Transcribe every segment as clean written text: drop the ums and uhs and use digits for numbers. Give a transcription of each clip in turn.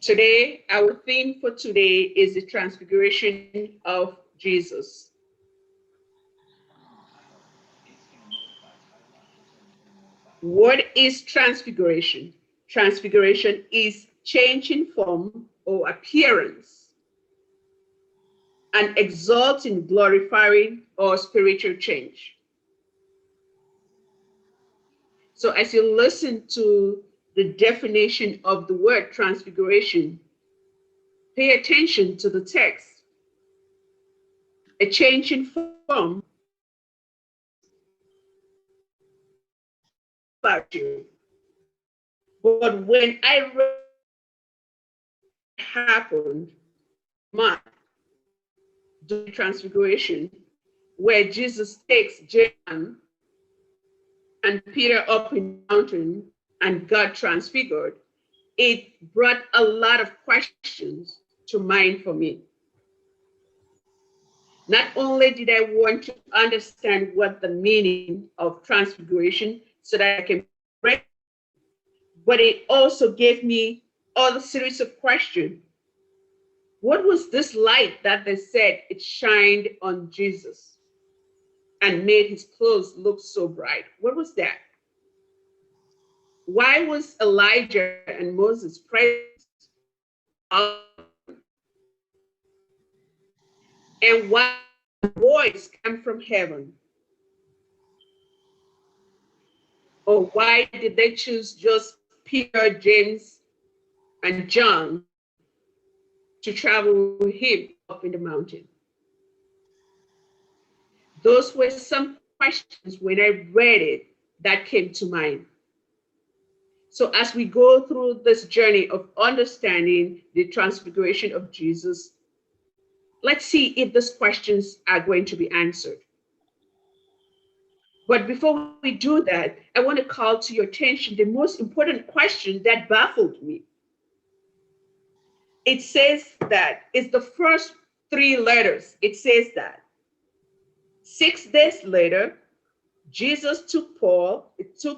Today, our theme for today is the transfiguration of Jesus. What is transfiguration? Transfiguration is change in form or appearance, an exalting, glorifying, or spiritual change. So as you listen to the definition of the word transfiguration, pay attention to the text. A change in form about you. But when I read what happened, my the transfiguration, where Jesus takes John and Peter up in the mountain and got transfigured, it brought a lot of questions to mind for me. Not only did I want to understand what the meaning of transfiguration so that I can break, but it also gave me all a series of questions. What was this light that they said it shined on Jesus and made his clothes look so bright? What was that? Why was Elijah and Moses present? And why a voice came from heaven? Or why did they choose just Peter, James, and John to travel with him up in the mountain? Those were some questions when I read it that came to mind. So as we go through this journey of understanding the transfiguration of Jesus, let's see if these questions are going to be answered. But before we do that, I want to call to your attention the most important question that baffled me. It says that it's the first three letters. It says that 6 days later, Jesus took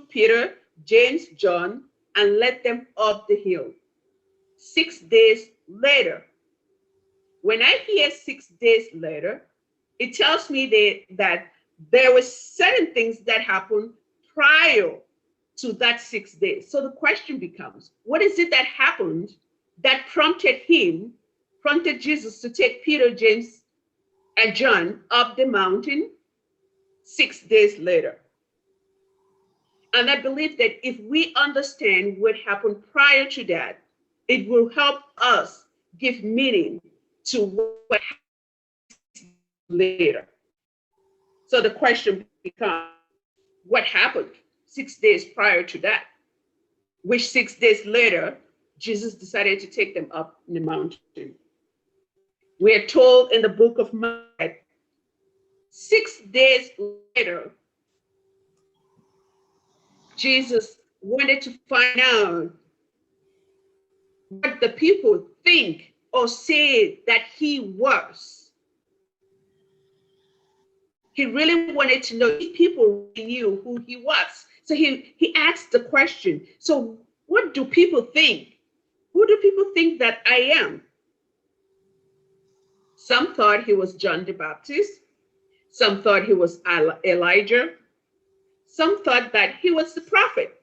Peter, James, John, and led them up the hill. 6 days later. When I hear 6 days later, it tells me that there were certain things that happened prior to that 6 days. So the question becomes, what is it that happened that prompted Jesus to take Peter, James, and John up the mountain 6 days later? And I believe that if we understand what happened prior to that, it will help us give meaning to what happened later. So the question becomes, what happened 6 days prior to that? Which 6 days later, Jesus decided to take them up in the mountain. We are told in the book of Mark, 6 days later, Jesus wanted to find out what the people think or say that he was. He really wanted to know if people knew who he was. So he asked the question, so what do people think? Who do people think that I am? Some thought he was John the Baptist. Some thought he was Elijah. Some thought that he was the prophet.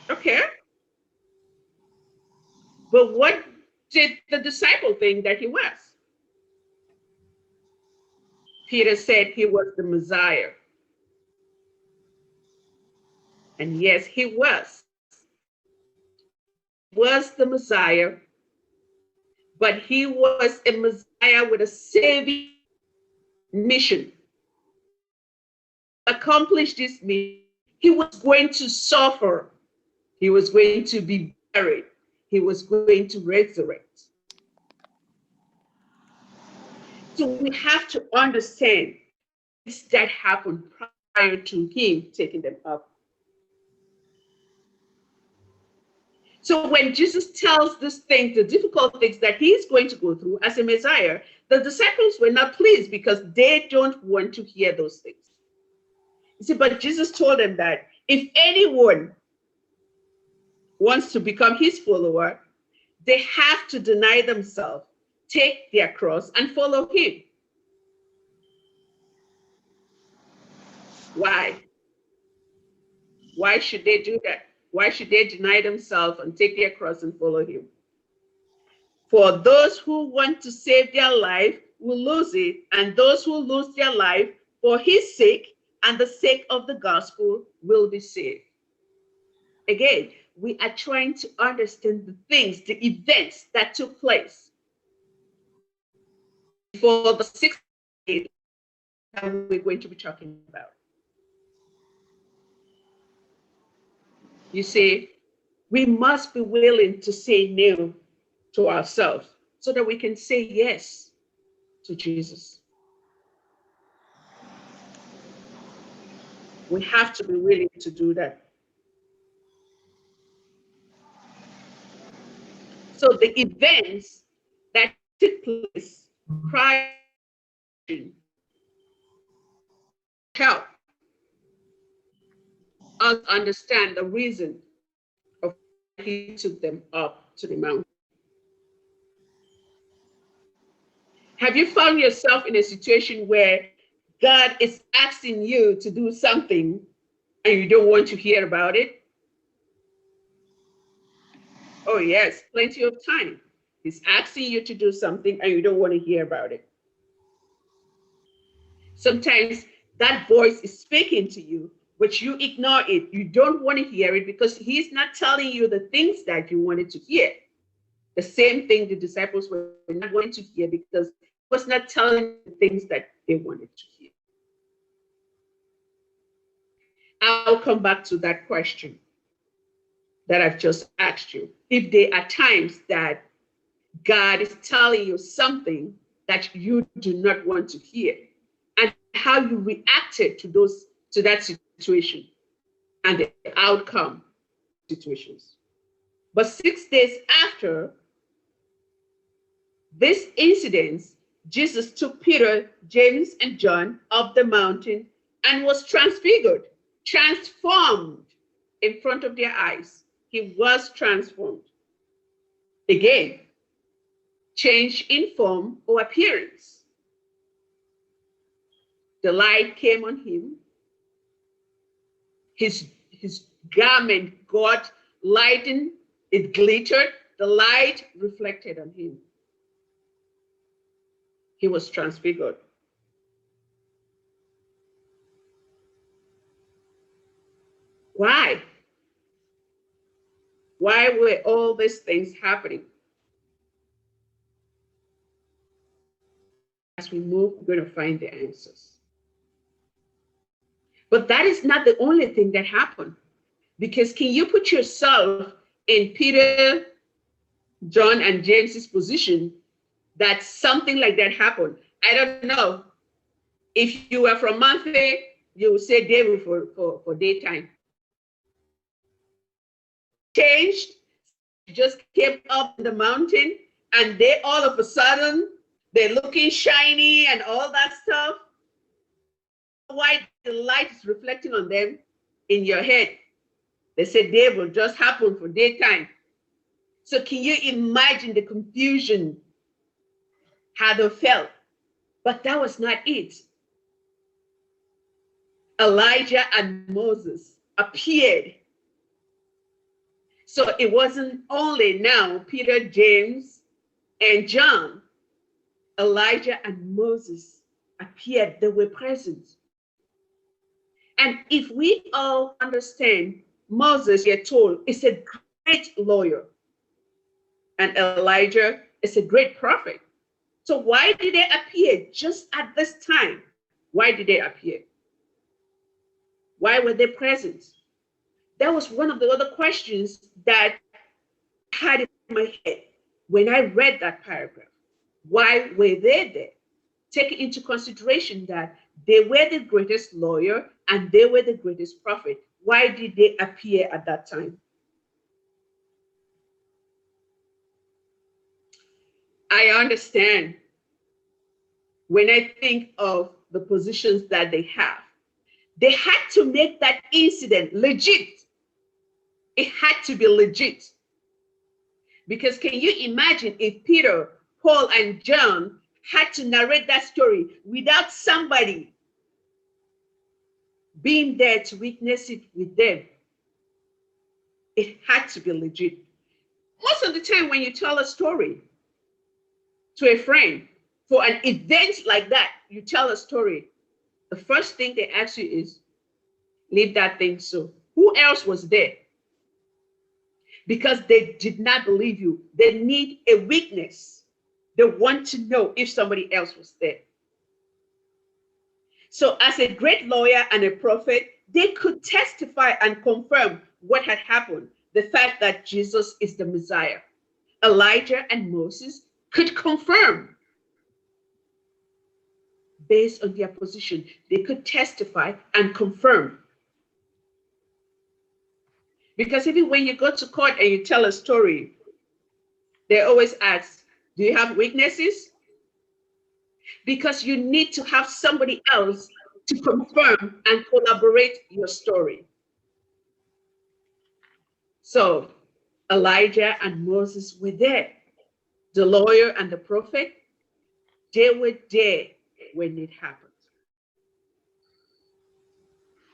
Okay. But what did the disciple think that he was? Peter said he was the Messiah. And yes, he was. He was the Messiah, but he was a Messiah with a saving mission. Accomplish this mission, he was going to suffer. He was going to be buried. He was going to resurrect. So we have to understand this that happened prior to him taking them up. So when Jesus tells these things, the difficult things that he's going to go through as a Messiah, the disciples were not pleased because they don't want to hear those things. You see, but Jesus told them that if anyone wants to become his follower, they have to deny themselves, take their cross, and follow him. Why? Why should they do that? Why should they deny themselves and take their cross and follow him? For those who want to save their life will lose it, and those who lose their life for his sake and the sake of the gospel will be saved. Again, we are trying to understand the things, the events that took place for the 6 days that we're going to be talking about. You see, we must be willing to say no to ourselves so that we can say yes to Jesus. We have to be willing to do that. So the events that took place prior to help us understand the reason of why he took them up to the mountain. Have you found yourself in a situation where God is asking you to do something and you don't want to hear about it? Oh yes, plenty of time. He's asking you to do something and you don't want to hear about it. Sometimes that voice is speaking to you, but you ignore it. You don't want to hear it because he's not telling you the things that you wanted to hear. The same thing the disciples were not wanting to hear because he was not telling the things that they wanted to hear. I'll come back to that question that I've just asked you. If there are times that God is telling you something that you do not want to hear, and how you reacted to that situation and the outcome situations. But 6 days after this incident, Jesus took Peter, James, and John up the mountain and was transfigured, transformed in front of their eyes. He was transformed. Again, change in form or appearance. The light came on him. His garment got lightened, it glittered, the light reflected on him. He was transfigured. Why? Why were all these things happening? As we move, we're going to find the answers. But that is not the only thing that happened. Because can you put yourself in Peter, John, and James's position that something like that happened? I don't know. If you were from monthly, you would say day for daytime. Changed, just came up the mountain, and they all of a sudden, they're looking shiny and all that stuff. Why the light is reflecting on them in your head? They said day will just happen for daytime. So can you imagine the confusion, how they felt? But that was not it. Elijah and Moses appeared. So it wasn't only now Peter, James, and John. Elijah and Moses appeared. They were present. And if we all understand, Moses, you're told, is a great lawyer. And Elijah is a great prophet. So why did they appear just at this time? Why did they appear? Why were they present? That was one of the other questions that I had in my head when I read that paragraph. Why were they there? Take into consideration that they were the greatest lawyer and they were the greatest prophet. Why did they appear at that time? I understand when I think of the positions that they have. They had to make that incident legit. It had to be legit. Because can you imagine if Peter, Paul, and John had to narrate that story without somebody being there to witness it with them? It had to be legit. Most of the time when you tell a story to a friend for an event like that, you tell a story, the first thing they ask you is, leave that thing so. Who else was there? Because they did not believe you. They need a witness. They want to know if somebody else was there. So as a great lawyer and a prophet, they could testify and confirm what had happened, the fact that Jesus is the Messiah. Elijah and Moses could confirm based on their position. They could testify and confirm. Because even when you go to court and you tell a story, they always ask, do you have witnesses? Because you need to have somebody else to confirm and collaborate your story. So Elijah and Moses were there. The lawyer and the prophet, they were there when it happened.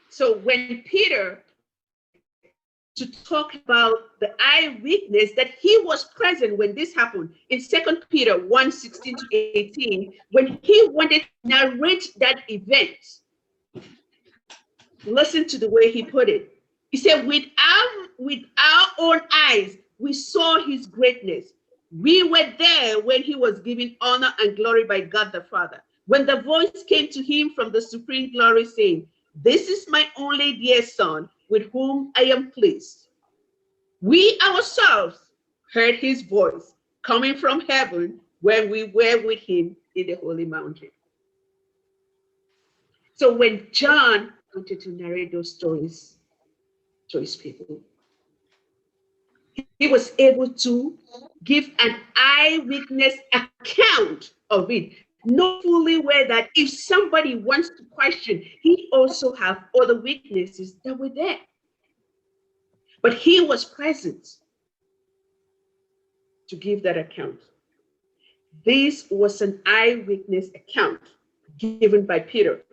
So when Peter to talk about the eyewitness that he was present when this happened in 2 Peter 1:16-18, when he wanted to narrate that event, listen to the way he put it. He said, with our own eyes, we saw his greatness. We were there when he was given honor and glory by God the Father. When the voice came to him from the supreme glory saying, this is my only dear son with whom I am pleased. We ourselves heard his voice coming from heaven when we were with him in the holy mountain. So when John wanted to narrate those stories to his people, he was able to give an eyewitness account of it, know fully well that if somebody wants to question, he also have other witnesses that were there. But he was present to give that account. This was an eyewitness account given by Peter.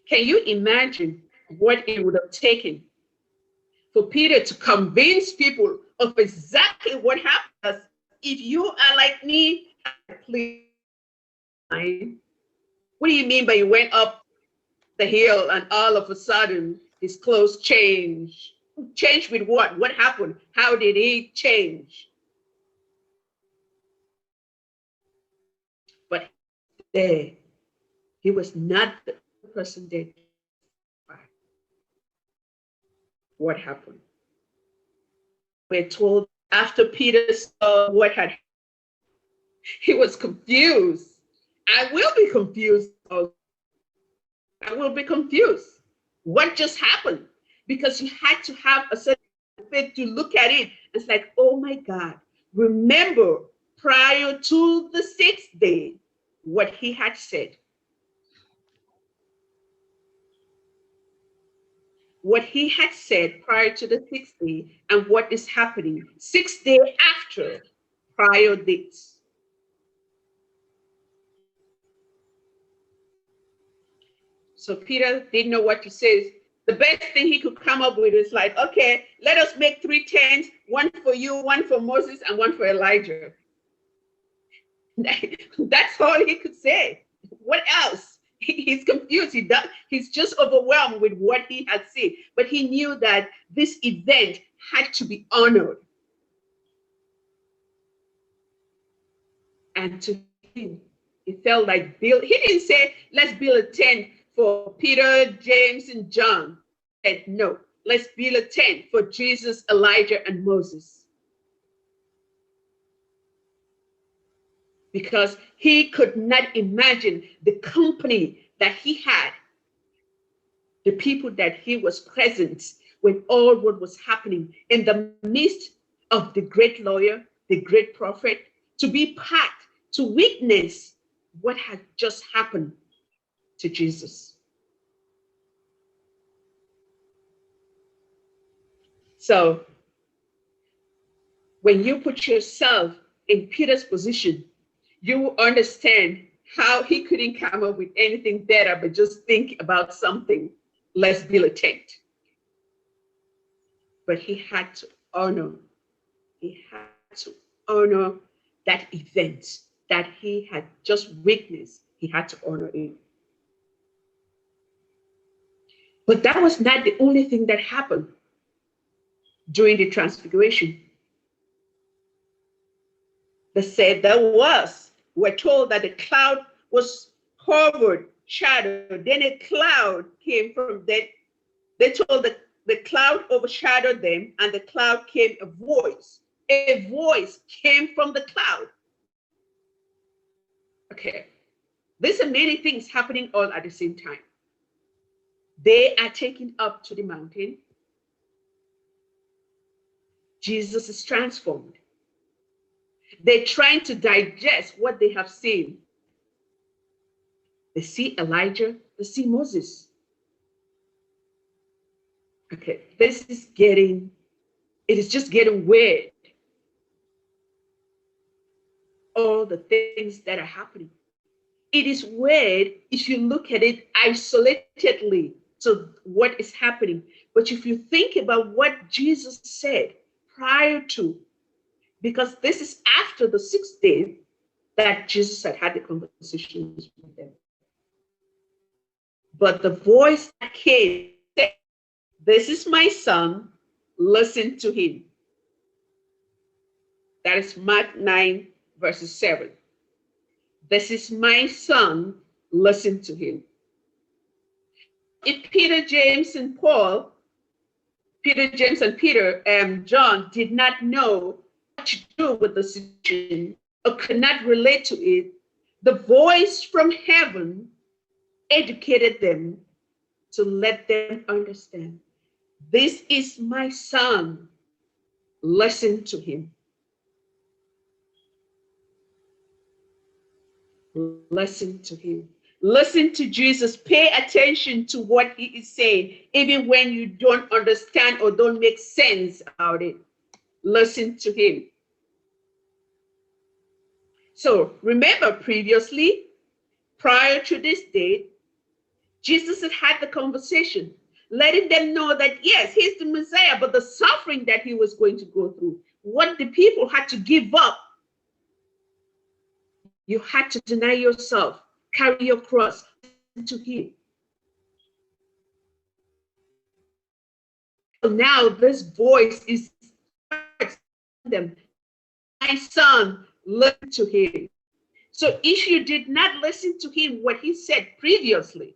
Can you imagine what it would have taken for Peter to convince people of exactly what happened? If you are like me, please. What do you mean by you went up the hill and all of a sudden his clothes changed? Changed with what? What happened? How did he change? But there, he was not the person that. What happened? We're told after Peter saw what had happened, he was confused. I will be confused. I will be confused. What just happened? Because you had to have a certain faith to look at it. It's like, oh my God, remember prior to the 6th day, what he had said. What he had said prior to the 6th day and what is happening 6 days after prior dates. So Peter didn't know what to say. The best thing he could come up with is like, okay, let us make 3 tents, one for you, one for Moses, and one for Elijah. That's all he could say. What else? He's confused. He's just overwhelmed with what he had seen. But he knew that this event had to be honored. And to him, it felt like he didn't say, let's build a tent for Peter, James, and John. He said, no, let's build a tent for Jesus, Elijah, and Moses. Because he could not imagine the company that he had, the people that he was present when all what was happening in the midst of the great lawyer, the great prophet, to be part, to witness what had just happened to Jesus. So when you put yourself in Peter's position, you will understand how he couldn't come up with anything better but just think about something less militant. But he had to honor, that event that he had just witnessed. He had to honor it. But that was not the only thing that happened during the transfiguration. They said we're told that the cloud was covered, shadowed. Then a cloud came from that. They told the cloud overshadowed them, and the cloud came a voice. A voice came from the cloud. Okay. There's are many things happening all at the same time. They are taken up to the mountain. Jesus is transformed. They're trying to digest what they have seen. They see Elijah, they see Moses. Okay, it is just getting weird. All the things that are happening. It is weird if you look at it isolatedly to what is happening. But if you think about what Jesus said prior to, because this is after the 6th day that Jesus had the conversations with them. But the voice that came said, "This is my son, listen to him." That is Mark 9, verses 7. This is my son, listen to him. If Peter, James, and John did not know what to do with the situation or could not relate to it, the voice from heaven educated them to let them understand. This is my son, listen to him. Listen to him. Listen to Jesus. Pay attention to what he is saying, even when you don't understand or don't make sense about it. Listen to him. So remember previously, prior to this date, Jesus had the conversation, letting them know that yes, he's the Messiah, but the suffering that he was going to go through, what the people had to give up. You had to deny yourself, carry your cross to him. So now this voice is them, my son, listen to him. So if you did not listen to him, what he said previously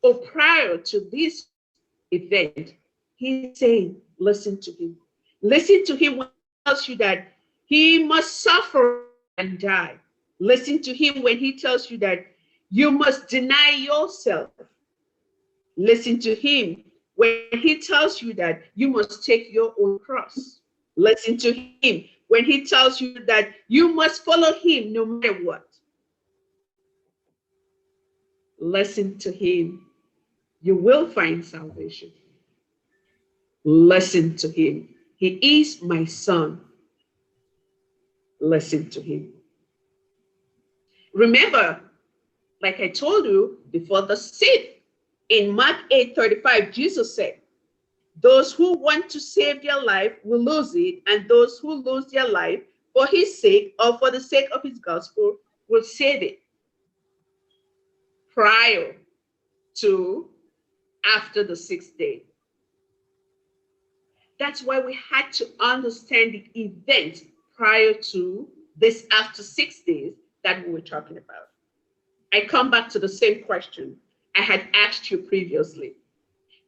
or prior to this event, he's saying, listen to him. Listen to him when he tells you that he must suffer and die. Listen to him when he tells you that you must deny yourself. Listen to him when he tells you that you must take your own cross. Listen to him when he tells you that you must follow him no matter what. Listen to him. You will find salvation. Listen to him. He is my son. Listen to him. Remember, like I told you before the sit, in Mark 8:35, Jesus said, those who want to save their life will lose it, and those who lose their life for his sake or for the sake of his gospel will save it. Prior to, after the 6th day. That's why we had to understand the event prior to this after 6 days that we were talking about. I come back to the same question I had asked you previously.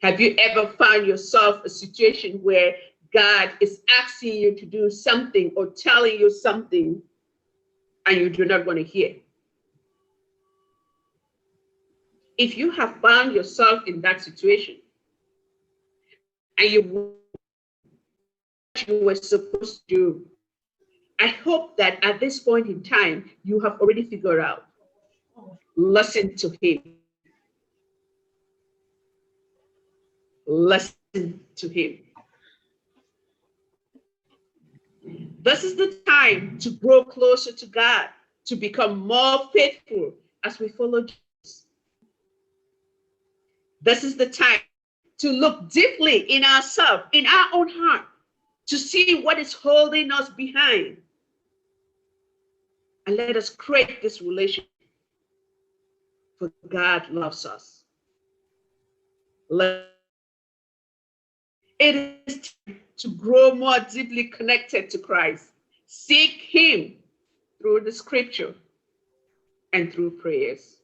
Have you ever found yourself a situation where God is asking you to do something or telling you something and you do not want to hear? If you have found yourself in that situation and you were supposed to do, I hope that at this point in time, you have already figured out. Listen to him. Listen to him. This is the time to grow closer to God, to become more faithful as we follow Jesus. This is the time to look deeply in ourselves, in our own heart, to see what is holding us behind. And let us create this relationship, for God loves us. It is time to grow more deeply connected to Christ. Seek Him through the scripture and through prayers.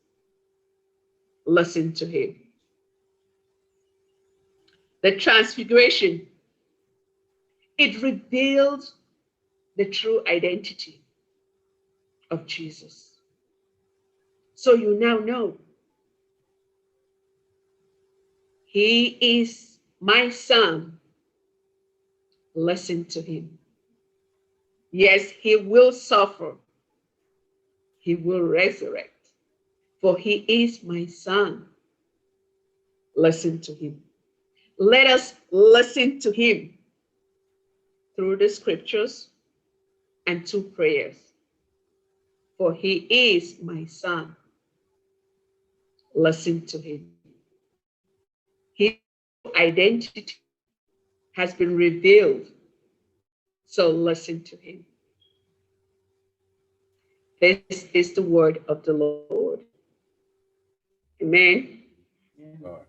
Listen to Him. The transfiguration, it revealed the true identity of Jesus. So you now know He is my Son. Listen to Him. Yes, He will suffer. He will resurrect. For He is my Son. Listen to Him. Let us listen to Him through the scriptures and through prayers. For He is my Son. Listen to Him. His identity has been revealed. So listen to Him. This is the word of the Lord. Amen. Lord.